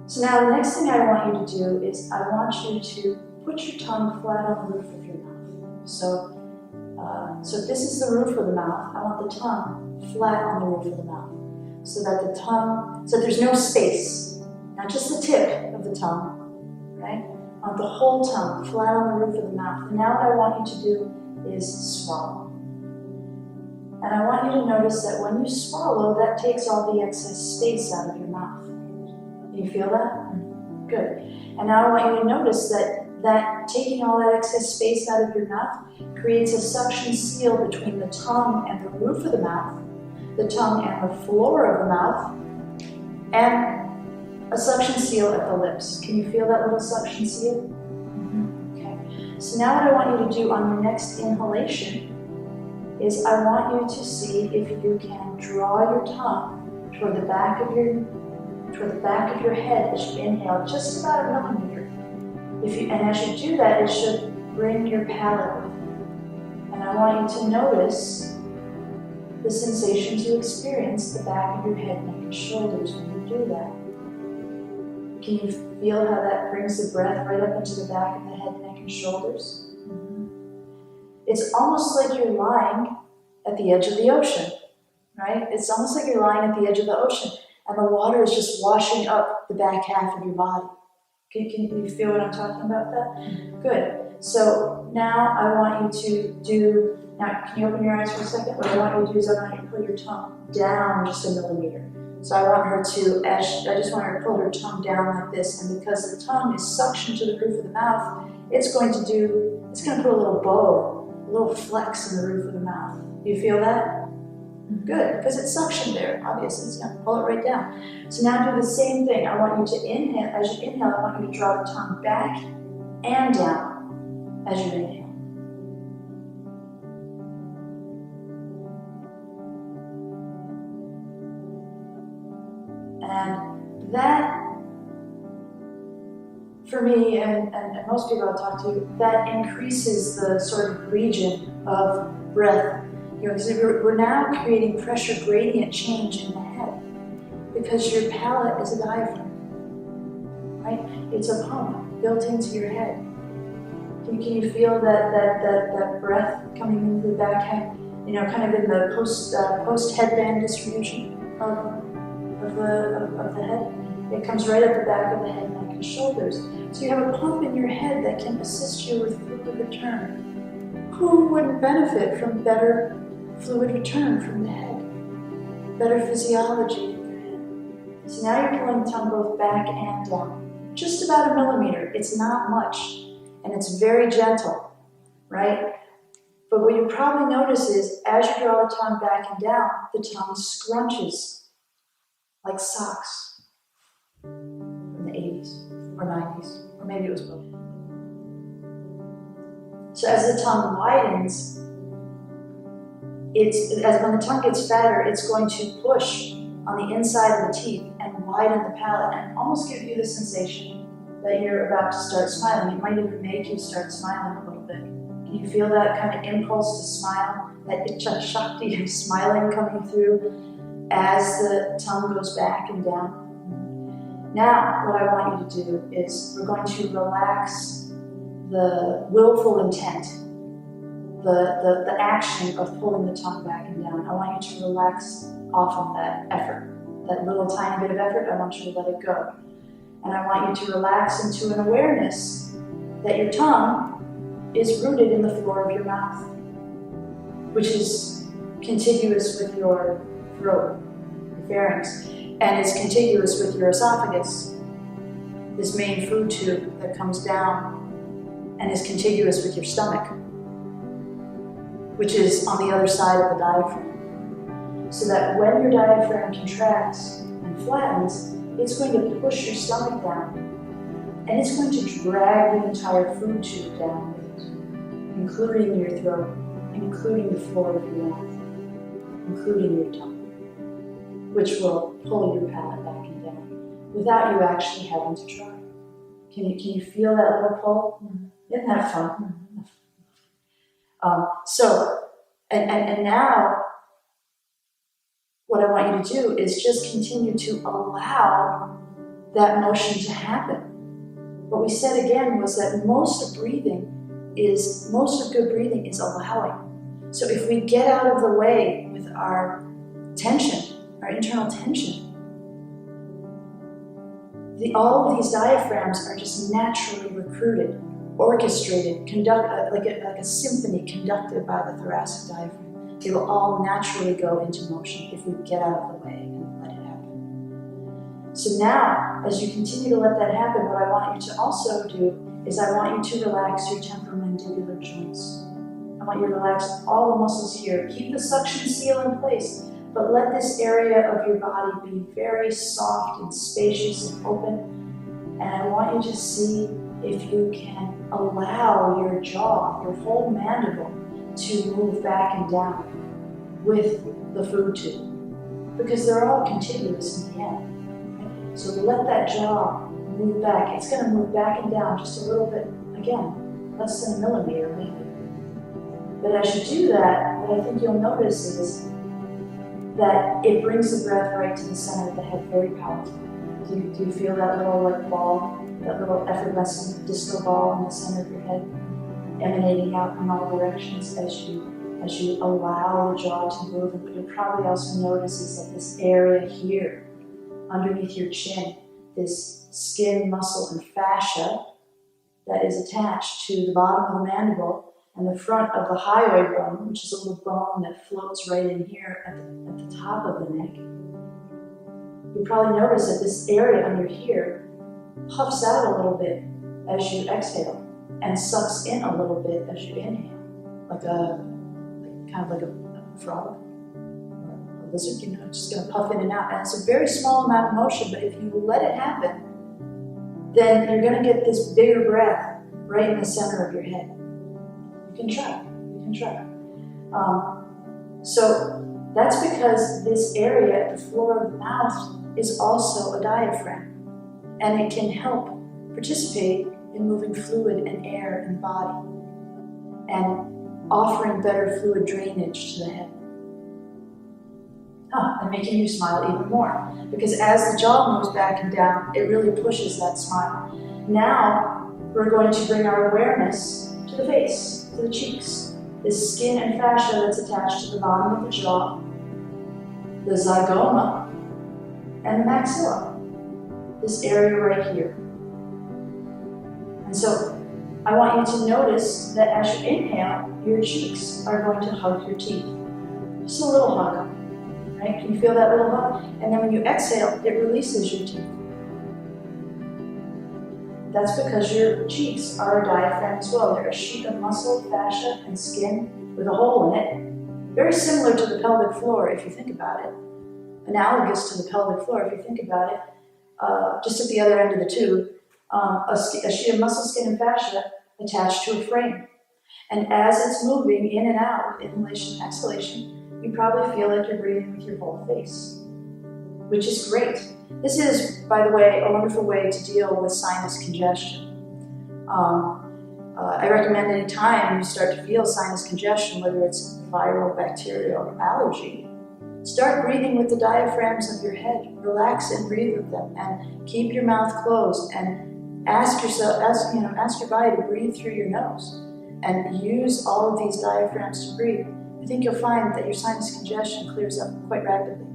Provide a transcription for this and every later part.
So now the next thing I want you to do is I want you to put your tongue flat on the roof of your mouth. So if this is the roof of the mouth, I want the tongue flat on the roof of the mouth. So that there's no space, not just the tip of the tongue, right? I want the whole tongue flat on the roof of the mouth. And now what I want you to do is swallow. And I want you to notice that when you swallow, that takes all the excess space out of your mouth. Do you feel that? Good. And now I want you to notice that taking all that excess space out of your mouth creates a suction seal between the tongue and the roof of the mouth, the tongue and the floor of the mouth, and a suction seal at the lips. Can you feel that little suction seal? Okay. So now what I want you to do on your next inhalation is I want you to see if you can draw your tongue toward the back of your head as you inhale, just about a millimeter. And as you do that, it should bring your palate with you. And I want you to notice the sensations you experience the back of your head, neck, and shoulders when you do that. Can you feel how that brings the breath right up into the back of the head, neck, and shoulders? It's almost like you're lying at the edge of the ocean, right? It's almost like you're lying at the edge of the ocean, and the water is just washing up the back half of your body. Can you feel what I'm talking about that? Good. So now I want you to do, now can you open your eyes for a second? What I want you to do is I want you to put your tongue down just a millimeter. So I want her to, I just want her to pull her tongue down like this, and because the tongue is suctioned to the roof of the mouth, it's going to put a little bow, a little flex in the roof of the mouth. Do you feel that? Good, because it's suction there, obviously, it's going to pull it right down. So now do the same thing. I want you to inhale. As you inhale, I want you to draw the tongue back and down as you inhale. And that, for me, and most people I talk to, that increases the sort of region of breath. Because we're now creating pressure gradient change in the head because your palate is a diaphragm, right? It's a pump built into your head. Can you feel that breath coming into the back head? Kind of in the post headband distribution of the head. It comes right at the back of the head, neck, and shoulders. So you have a pump in your head that can assist you with fluid return. Who wouldn't benefit from better fluid return from the head, better physiology in your head? So now you're pulling the tongue both back and down, just about a millimeter. It's not much, and it's very gentle, right? But what you probably notice is, as you draw the tongue back and down, the tongue scrunches like socks from the 80s or 90s, or maybe it was both. So as the tongue widens, when the tongue gets fatter, it's going to push on the inside of the teeth and widen the palate and almost give you the sensation that you're about to start smiling. It might even make you start smiling a little bit. Can you feel that kind of impulse to smile, that icha shakti of smiling coming through as the tongue goes back and down? Now, what I want you to do is we're going to relax the willful intent, the action of pulling the tongue back and down. I want you to relax off of that effort. That little tiny bit of effort, I want you to let it go. And I want you to relax into an awareness that your tongue is rooted in the floor of your mouth, which is contiguous with your throat, your pharynx, and is contiguous with your esophagus, this main food tube that comes down and is contiguous with your stomach, which is on the other side of the diaphragm. So that when your diaphragm contracts and flattens, it's going to push your stomach down, and it's going to drag the entire food tube down with it, including your throat, including the floor of your mouth, including your tongue, which will pull your palate back and down without you actually having to try. Can you feel that little pull? Isn't that fun? And now, what I want you to do is just continue to allow that motion to happen. What we said again was that most of good breathing is allowing. So if we get out of the way with our tension, our internal tension, all of these diaphragms are just naturally recruited, orchestrated, like a symphony conducted by the thoracic diaphragm. They will all naturally go into motion if we get out of the way and let it happen. So now, as you continue to let that happen, what I want you to also do is I want you to relax your temporomandibular joints. I want you to relax all the muscles here. Keep the suction seal in place, but let this area of your body be very soft and spacious and open. And I want you to see if you can allow your jaw, your whole mandible, to move back and down with the food tube, because they're all contiguous in the end. Right? So let that jaw move back. It's going to move back and down just a little bit, again, less than a millimeter maybe. But as you do that, what I think you'll notice is that it brings the breath right to the center of the head very powerfully. Do you feel that little like ball, that little effervescent disco ball in the center of your head, emanating out in all directions as you allow the jaw to move? And what you'll probably also notice is that this area here, underneath your chin, this skin, muscle, and fascia that is attached to the bottom of the mandible and the front of the hyoid bone, which is a little bone that floats right in here at the top of the neck. You probably notice that this area under here puffs out a little bit as you exhale and sucks in a little bit as you inhale, kind of like a frog or a lizard, just going to puff in and out. And it's a very small amount of motion, but if you let it happen, then you're going to get this bigger breath right in the center of your head. You can try. So that's because this area at the floor of the mouth is also a diaphragm, and it can help participate in moving fluid and air in the body and offering better fluid drainage to the head. And making you smile even more, because as the jaw moves back and down, it really pushes that smile. Now we're going to bring our awareness to the face, to the cheeks, this skin and fascia that's attached to the bottom of the jaw, the zygoma, and the maxilla, this area right here. And so I want you to notice that as you inhale, your cheeks are going to hug your teeth. Just a little hug, right? Can you feel that little hug? And then when you exhale, it releases your teeth. That's because your cheeks are a diaphragm as well. They're a sheet of muscle, fascia, and skin with a hole in it. Very similar to the pelvic floor if you think about it. Analogous to the pelvic floor if you think about it. Just at the other end of the tube, a sheet of muscle, skin, and fascia attached to a frame. And as it's moving in and out with inhalation and exhalation, you probably feel like you're breathing with your whole face, which is great. This is, by the way, a wonderful way to deal with sinus congestion. I recommend any time you start to feel sinus congestion, whether it's viral, bacterial, or allergy, start breathing with the diaphragms of your head. Relax and breathe with them, and keep your mouth closed, and ask your body to breathe through your nose, and use all of these diaphragms to breathe. I think you'll find that your sinus congestion clears up quite rapidly.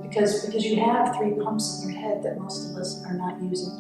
Because you have 3 pumps in your head that most of us are not using.